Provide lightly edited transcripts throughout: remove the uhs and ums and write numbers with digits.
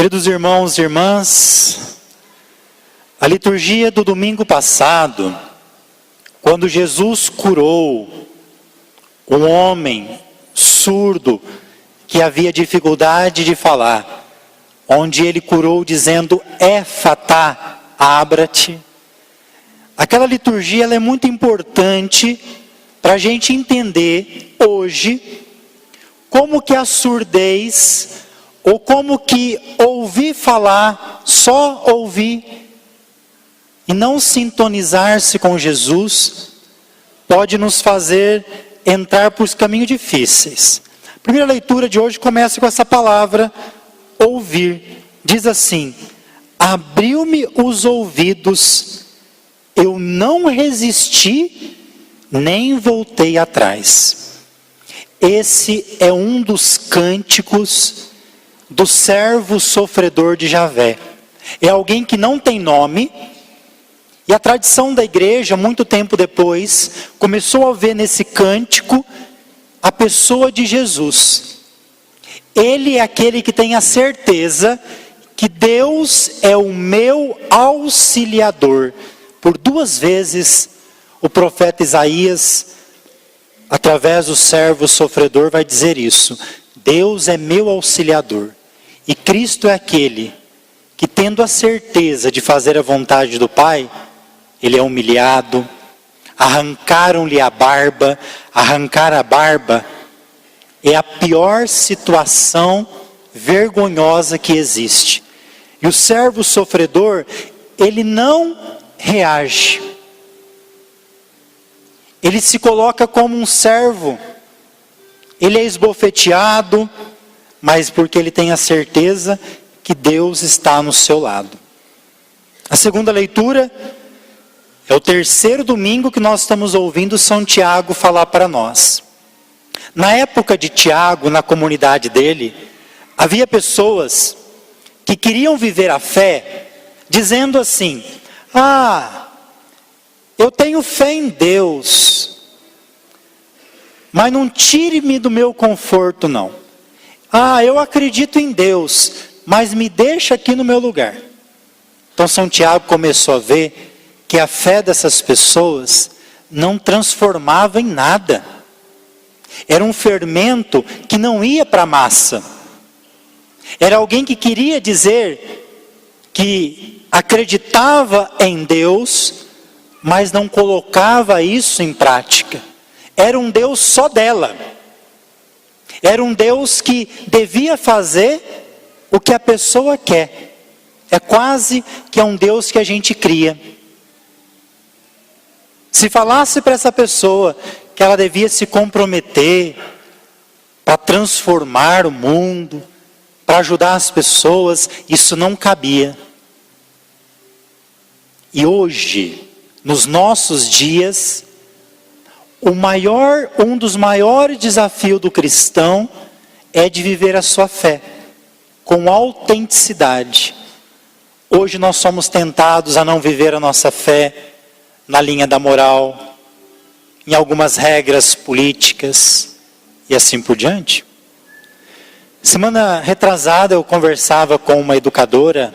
Queridos irmãos e irmãs, a liturgia do domingo passado, quando Jesus curou um homem surdo que havia dificuldade de falar, onde ele curou dizendo, Éfatá, abra-te. Aquela liturgia ela é muito importante para a gente entender hoje como que a surdez, ou como que ouvir falar, só ouvir, e não sintonizar-se com Jesus, pode nos fazer entrar por caminhos difíceis. A primeira leitura de hoje começa com essa palavra, ouvir. Diz assim, abriu-me os ouvidos, eu não resisti, nem voltei atrás. Esse é um dos cânticos do servo sofredor de Javé. É alguém que não tem nome, e a tradição da igreja, muito tempo depois, começou a ver nesse cântico a pessoa de Jesus. Ele é aquele que tem a certeza que Deus é o meu auxiliador. Por 2 vezes, o profeta Isaías, através do servo sofredor, vai dizer isso. Deus é meu auxiliador. E Cristo é aquele que, tendo a certeza de fazer a vontade do Pai, ele é humilhado, arrancaram-lhe a barba. Arrancar a barba é a pior situação vergonhosa que existe. E o servo sofredor, ele não reage. Ele se coloca como um servo. Ele é esbofeteado, mas porque ele tem a certeza que Deus está no seu lado. A segunda leitura é o 3º domingo que nós estamos ouvindo São Tiago falar para nós. Na época de Tiago, na comunidade dele, havia pessoas que queriam viver a fé, dizendo assim, eu tenho fé em Deus, mas não tire-me do meu conforto não. Eu acredito em Deus, mas me deixa aqui no meu lugar. Então São Tiago começou a ver que a fé dessas pessoas não transformava em nada. Era um fermento que não ia para a massa. Era alguém que queria dizer que acreditava em Deus, mas não colocava isso em prática. Era um Deus só dela. Era um Deus que devia fazer o que a pessoa quer. É quase que é um Deus que a gente cria. Se falasse para essa pessoa que ela devia se comprometer para transformar o mundo, para ajudar as pessoas, isso não cabia. E hoje, nos nossos dias, um dos maiores desafios do cristão é de viver a sua fé com autenticidade. Hoje nós somos tentados a não viver a nossa fé na linha da moral, em algumas regras políticas e assim por diante. Semana retrasada eu conversava com uma educadora,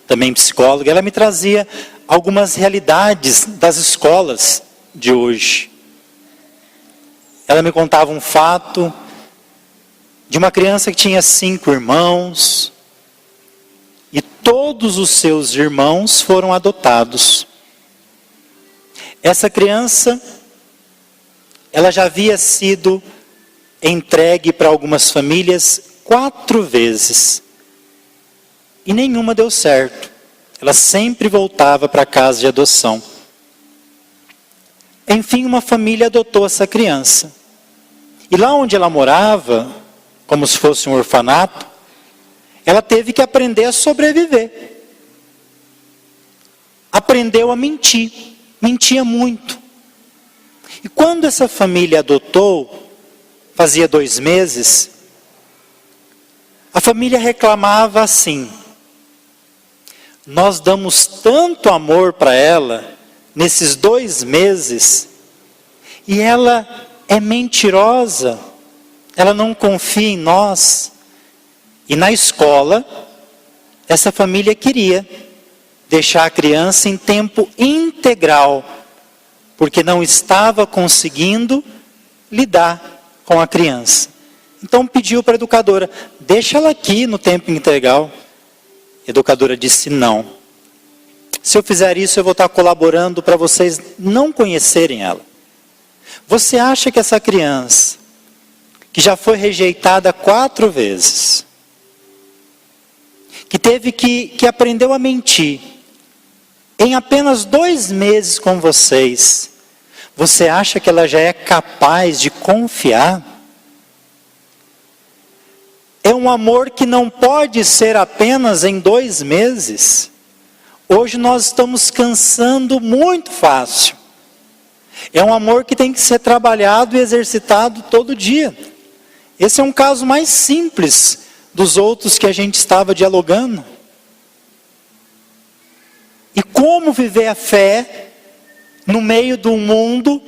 também psicóloga, ela me trazia algumas realidades das escolas de hoje. Ela me contava um fato de uma criança que tinha 5 irmãos e todos os seus irmãos foram adotados. Essa criança, ela já havia sido entregue para algumas famílias 4 vezes. E nenhuma deu certo. Ela sempre voltava para a casa de adoção. Enfim, uma família adotou essa criança. E lá onde ela morava, como se fosse um orfanato, ela teve que aprender a sobreviver. Aprendeu a mentir. Mentia muito. E quando essa família adotou, fazia 2 meses, a família reclamava assim, nós damos tanto amor para ela, nesses 2 meses, e ela é mentirosa, ela não confia em nós. E na escola, essa família queria deixar a criança em tempo integral, porque não estava conseguindo lidar com a criança. Então pediu para a educadora, deixa ela aqui no tempo integral. A educadora disse não. Se eu fizer isso, eu vou estar colaborando para vocês não conhecerem ela. Você acha que essa criança, que já foi rejeitada 4 vezes, que teve que aprendeu a mentir, em apenas 2 meses com vocês, você acha que ela já é capaz de confiar? É um amor que não pode ser apenas em 2 meses. Hoje nós estamos cansando muito fácil. É um amor que tem que ser trabalhado e exercitado todo dia. Esse é um caso mais simples dos outros que a gente estava dialogando. E como viver a fé no meio de um mundo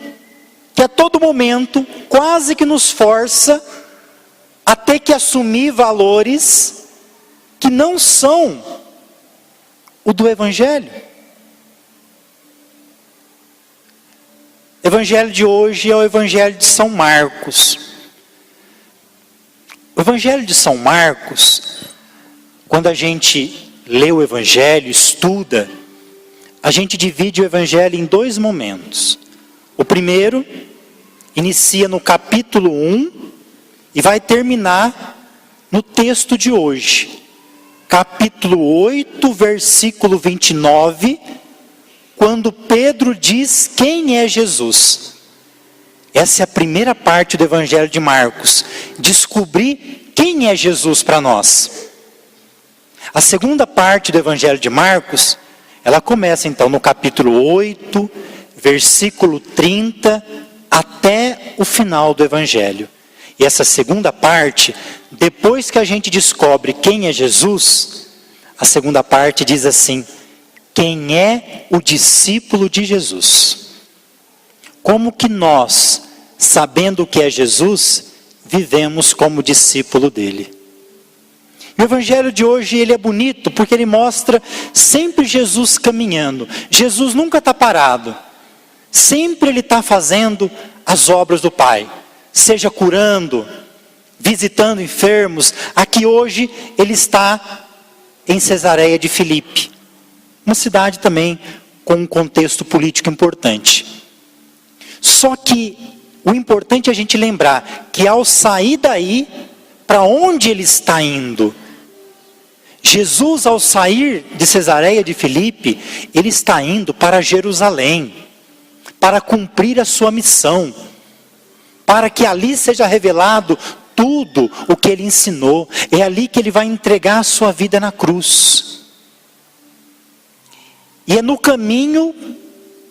que a todo momento quase que nos força a ter que assumir valores que não são o do Evangelho. O Evangelho de hoje é o Evangelho de São Marcos. O Evangelho de São Marcos, quando a gente lê o Evangelho, estuda, a gente divide o Evangelho em 2 momentos. O primeiro inicia no capítulo 1 e vai terminar no texto de hoje. Capítulo 8, versículo 29, quando Pedro diz quem é Jesus. Essa é a primeira parte do Evangelho de Marcos. Descobrir quem é Jesus para nós. A segunda parte do Evangelho de Marcos, ela começa então no capítulo 8, versículo 30, até o final do Evangelho. E essa segunda parte, depois que a gente descobre quem é Jesus, a segunda parte diz assim: quem é o discípulo de Jesus? Como que nós, sabendo o que é Jesus, vivemos como discípulo dele? E o Evangelho de hoje, ele é bonito porque ele mostra sempre Jesus caminhando. Jesus nunca está parado. Sempre ele está fazendo as obras do Pai. Seja curando, visitando enfermos. Aqui hoje ele está em Cesareia de Filipe. Uma cidade também com um contexto político importante. Só que o importante é a gente lembrar que ao sair daí, para onde ele está indo? Jesus, ao sair de Cesareia de Filipe, ele está indo para Jerusalém, para cumprir a sua missão, para que ali seja revelado tudo o que ele ensinou. É ali que ele vai entregar a sua vida na cruz. E é no caminho,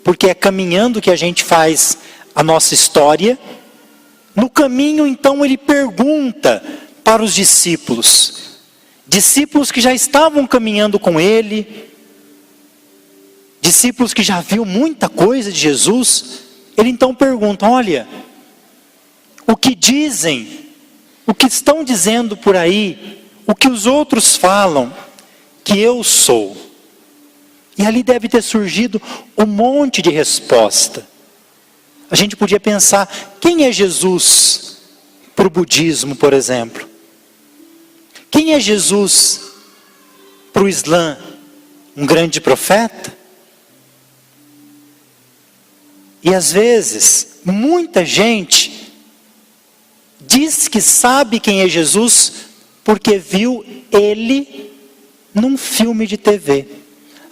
porque é caminhando que a gente faz a nossa história. No caminho, então, ele pergunta para os discípulos que já estavam caminhando com ele, discípulos que já viu muita coisa de Jesus. Ele então pergunta: olha, o que dizem, o que estão dizendo por aí, o que os outros falam que eu sou? E ali deve ter surgido um monte de resposta. A gente podia pensar, quem é Jesus para o budismo, por exemplo? Quem é Jesus para o Islã? Um grande profeta? E às vezes, muita gente diz que sabe quem é Jesus porque viu ele num filme de TV.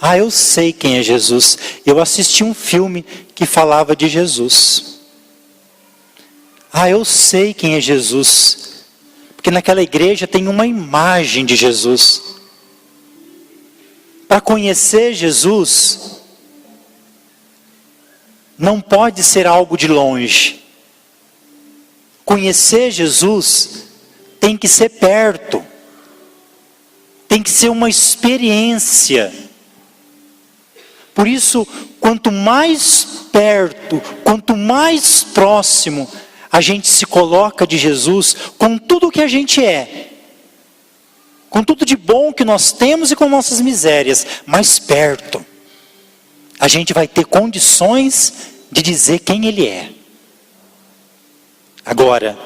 Ah, eu sei quem é Jesus. Eu assisti um filme que falava de Jesus. Ah, eu sei quem é Jesus. Porque naquela igreja tem uma imagem de Jesus. Para conhecer Jesus, não pode ser algo de longe. Conhecer Jesus tem que ser perto. Tem que ser uma experiência. Por isso, quanto mais perto, quanto mais próximo a gente se coloca de Jesus, com tudo o que a gente é, com tudo de bom que nós temos e com nossas misérias, mais perto, a gente vai ter condições de dizer quem Ele é. Agora,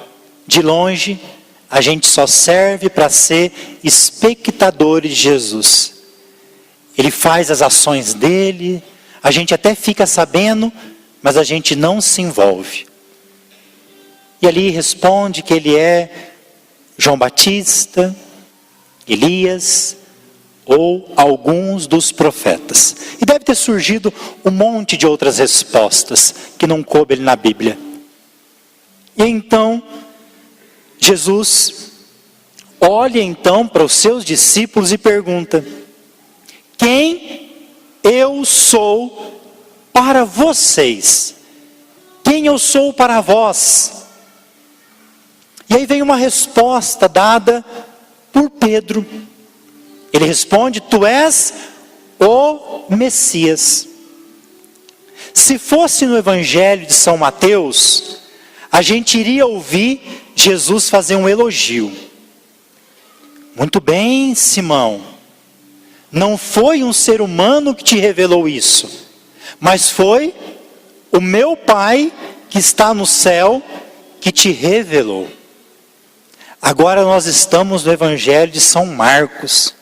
de longe, a gente só serve para ser espectadores de Jesus. Ele faz as ações dele, a gente até fica sabendo, mas a gente não se envolve. E ali responde que ele é João Batista, Elias ou alguns dos profetas. E deve ter surgido um monte de outras respostas que não coube na Bíblia. E então, Jesus olha então para os seus discípulos e pergunta: quem eu sou para vocês? Quem eu sou para vós? E aí vem uma resposta dada por Pedro. Ele responde: tu és o Messias. Se fosse no Evangelho de São Mateus, a gente iria ouvir Jesus fazer um elogio. Muito bem, Simão. Não foi um ser humano que te revelou isso, mas foi o meu Pai que está no céu que te revelou. Agora nós estamos no Evangelho de São Marcos.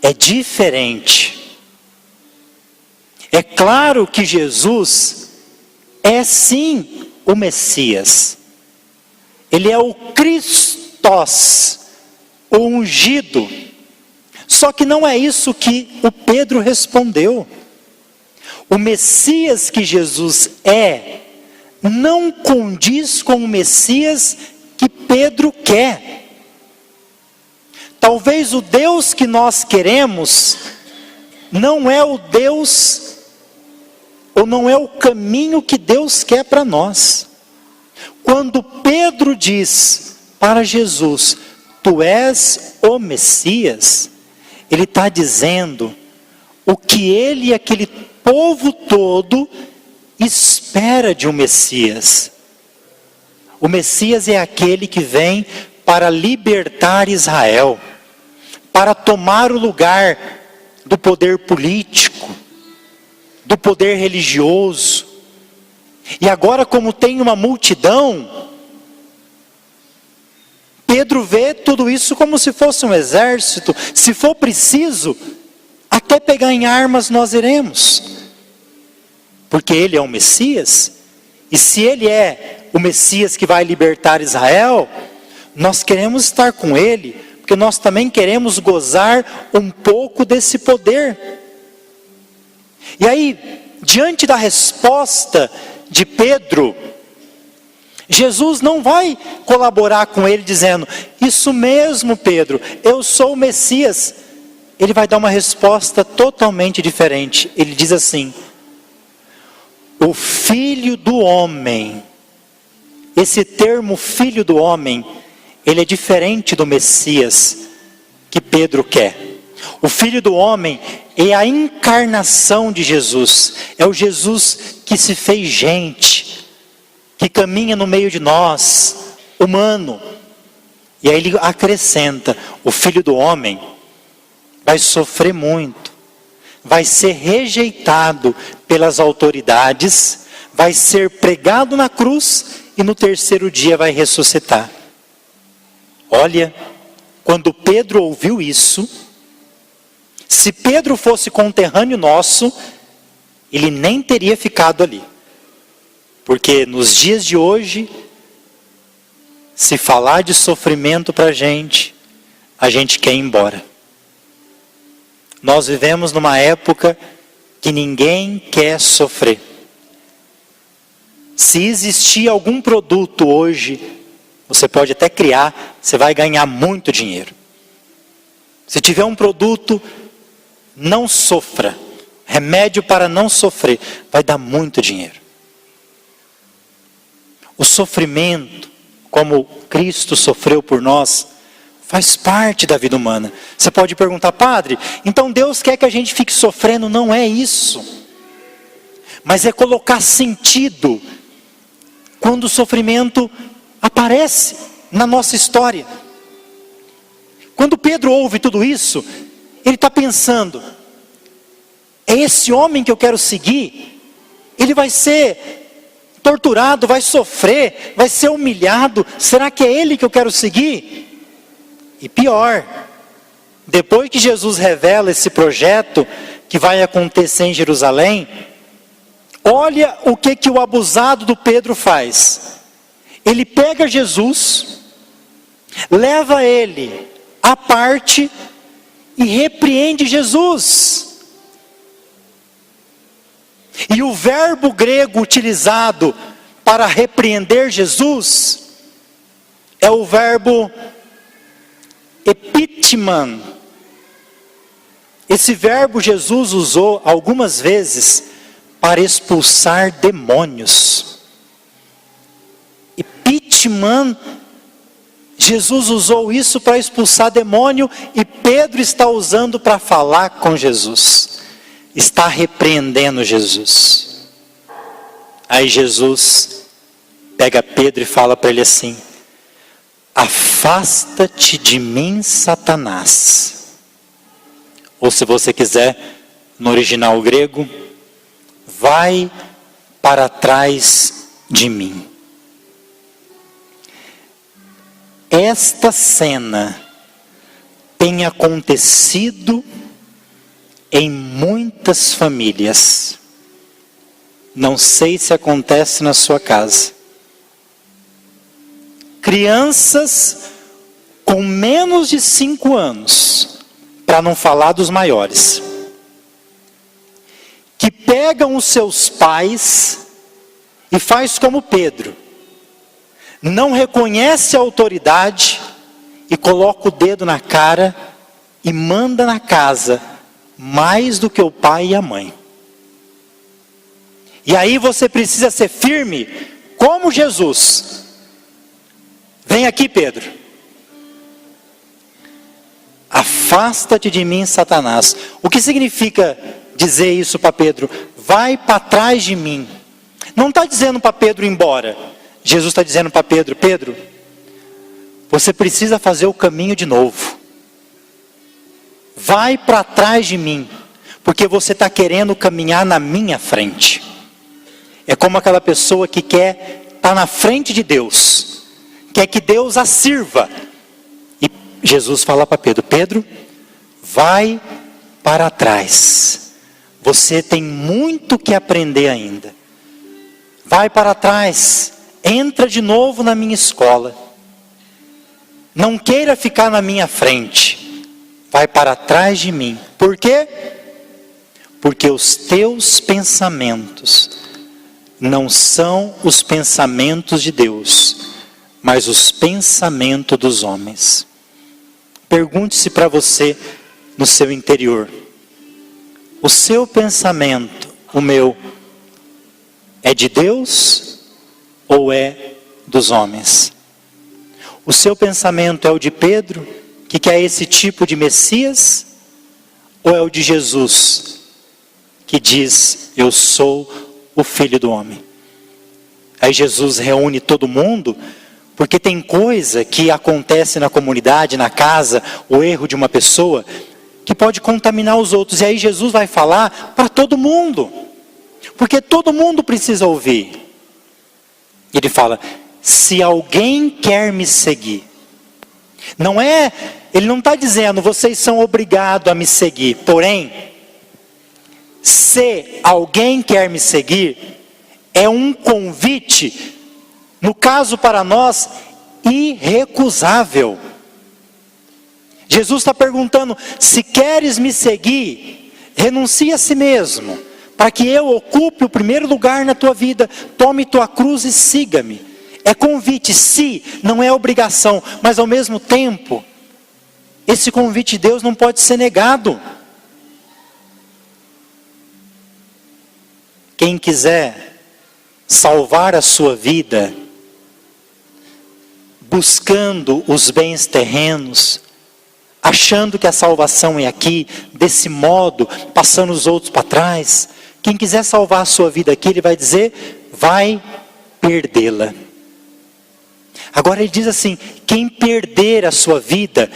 É diferente. É claro que Jesus é sim o Messias. Ele é o Christos, o ungido. Só que não é isso que o Pedro respondeu. O Messias que Jesus é, não condiz com o Messias que Pedro quer. Talvez o Deus que nós queremos não é o Deus, ou não é o caminho que Deus quer para nós. Quando Pedro diz para Jesus: tu és o Messias, ele está dizendo o que ele e aquele povo todo espera de um Messias. O Messias é aquele que vem para libertar Israel, para tomar o lugar do poder político, do poder religioso. E agora, como tem uma multidão, Pedro vê tudo isso como se fosse um exército. Se for preciso, até pegar em armas nós iremos. Porque ele é o Messias. E se ele é o Messias que vai libertar Israel, nós queremos estar com ele, porque nós também queremos gozar um pouco desse poder. E aí, diante da resposta de Pedro, Jesus não vai colaborar com ele dizendo: isso mesmo, Pedro, eu sou o Messias. Ele vai dar uma resposta totalmente diferente. Ele diz assim: o Filho do Homem. Esse termo Filho do Homem, ele é diferente do Messias que Pedro quer. O Filho do Homem é a encarnação de Jesus. É o Jesus que se fez gente, que caminha no meio de nós, humano. E aí ele acrescenta: o Filho do Homem vai sofrer muito, vai ser rejeitado pelas autoridades, vai ser pregado na cruz e no terceiro dia vai ressuscitar. Olha, quando Pedro ouviu isso, se Pedro fosse conterrâneo nosso, ele nem teria ficado ali. Porque nos dias de hoje, se falar de sofrimento para a gente quer ir embora. Nós vivemos numa época que ninguém quer sofrer. Se existir algum produto hoje, você pode até criar, você vai ganhar muito dinheiro. Se tiver um produto, não sofra. Remédio para não sofrer, vai dar muito dinheiro. O sofrimento, como Cristo sofreu por nós, faz parte da vida humana. Você pode perguntar: padre, então Deus quer que a gente fique sofrendo? Não é isso. Mas é colocar sentido quando o sofrimento aparece na nossa história. Quando Pedro ouve tudo isso, ele está pensando, é esse homem que eu quero seguir? Ele vai ser torturado, vai sofrer, vai ser humilhado, será que é ele que eu quero seguir? E pior, depois que Jesus revela esse projeto que vai acontecer em Jerusalém, olha o que o abusado do Pedro faz. Ele pega Jesus, leva ele à parte e repreende Jesus. E o verbo grego utilizado para repreender Jesus é o verbo epitiman. Esse verbo Jesus usou algumas vezes para expulsar demônios. Epitiman, Jesus usou isso para expulsar demônio e Pedro está usando para falar com Jesus. Está repreendendo Jesus. Aí Jesus pega Pedro e fala para ele assim: afasta-te de mim, Satanás. Ou se você quiser, no original grego, vai para trás de mim. Esta cena tem acontecido em muitas famílias. Não sei se acontece na sua casa. Crianças com menos de 5 anos, para não falar dos maiores, que pegam os seus pais e faz como Pedro, não reconhece a autoridade e coloca o dedo na cara e manda na casa mais do que o pai e a mãe. E aí você precisa ser firme como Jesus. Vem aqui, Pedro. Afasta-te de mim, Satanás. O que significa dizer isso para Pedro? Vai para trás de mim. Não está dizendo para Pedro ir embora. Jesus está dizendo para Pedro: Pedro, você precisa fazer o caminho de novo. Vai para trás de mim, porque você está querendo caminhar na minha frente. É como aquela pessoa que quer estar na frente de Deus, quer que Deus a sirva. E Jesus fala para Pedro: Pedro, vai para trás. Você tem muito que aprender ainda. Vai para trás. Entra de novo na minha escola. Não queira ficar na minha frente. Vai para trás de mim. Por quê? Porque os teus pensamentos não são os pensamentos de Deus, mas os pensamentos dos homens. Pergunte-se para você no seu interior: o seu pensamento, o meu, é de Deus ou é dos homens? O seu pensamento é o de Pedro, que quer esse tipo de Messias, ou é o de Jesus, que diz: eu sou o Filho do Homem? Aí Jesus reúne todo mundo, porque tem coisa que acontece na comunidade, na casa, o erro de uma pessoa, que pode contaminar os outros. E aí Jesus vai falar para todo mundo, porque todo mundo precisa ouvir. Ele fala: se alguém quer me seguir, ele não está dizendo vocês são obrigados a me seguir, porém, se alguém quer me seguir, é um convite, no caso para nós, irrecusável. Jesus está perguntando: se queres me seguir, renuncie a si mesmo, para que eu ocupe o primeiro lugar na tua vida, tome tua cruz e siga-me. É convite, sim, não é obrigação, mas ao mesmo tempo, esse convite de Deus não pode ser negado. Quem quiser salvar a sua vida, buscando os bens terrenos, achando que a salvação é aqui, desse modo, passando os outros para trás, quem quiser salvar a sua vida aqui, ele vai dizer: vai perdê-la. Agora ele diz assim: quem perder a sua vida,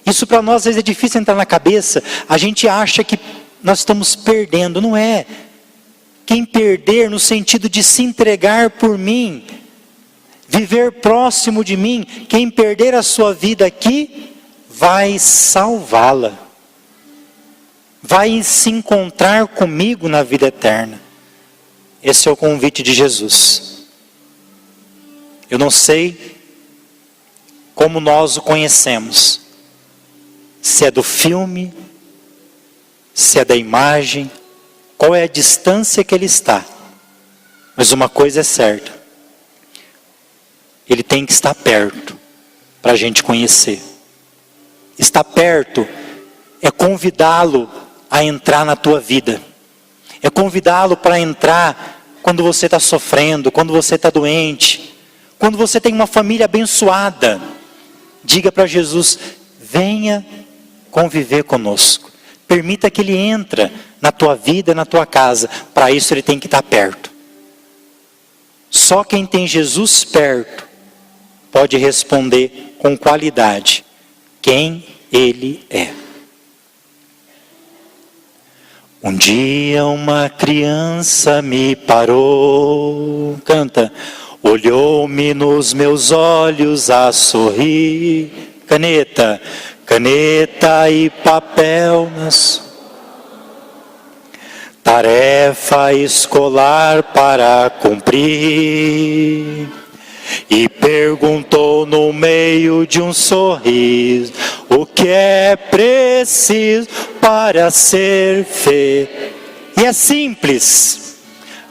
Isso para nós às vezes é difícil entrar na cabeça. A gente acha que nós estamos perdendo, não é. Quem perder no sentido de se entregar por mim, viver próximo de mim, quem perder a sua vida aqui, vai salvá-la. Vai se encontrar comigo na vida eterna. Esse é o convite de Jesus. Eu não sei como nós o conhecemos. Se é do filme, se é da imagem, qual é a distância que ele está. Mas uma coisa é certa. Ele tem que estar perto para a gente conhecer. Estar perto é convidá-lo a entrar na tua vida. É convidá-lo para entrar quando você está sofrendo, quando você está doente, quando você tem uma família abençoada. Diga para Jesus, venha conviver conosco. Permita que ele entre na tua vida, na tua casa. Para isso ele tem que estar perto. Só quem tem Jesus perto pode responder com qualidade quem ele é. Um dia uma criança me parou, canta, olhou-me nos meus olhos a sorrir, caneta e papel nas tarefa escolar para cumprir. E perguntou no meio de um sorriso, o que é preciso para ser feliz? E é simples,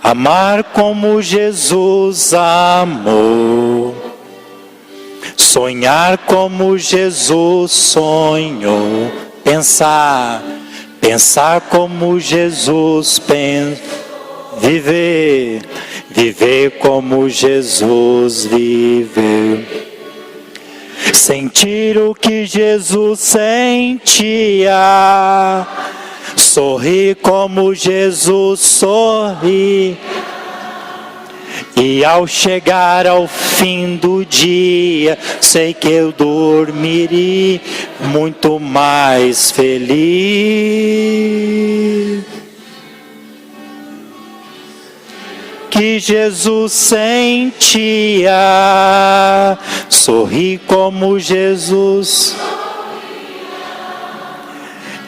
amar como Jesus amou, sonhar como Jesus sonhou, pensar como Jesus pensa, viver como Jesus viveu. Sentir o que Jesus sentia, sorrir como Jesus sorri. E ao chegar ao fim do dia, sei que eu dormirei muito mais feliz. Que Jesus sentia, sorri como Jesus.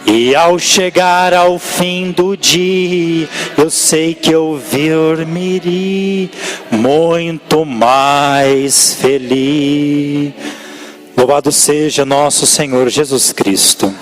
E ao chegar ao fim do dia, eu sei que eu dormirei muito mais feliz. Louvado seja nosso Senhor Jesus Cristo.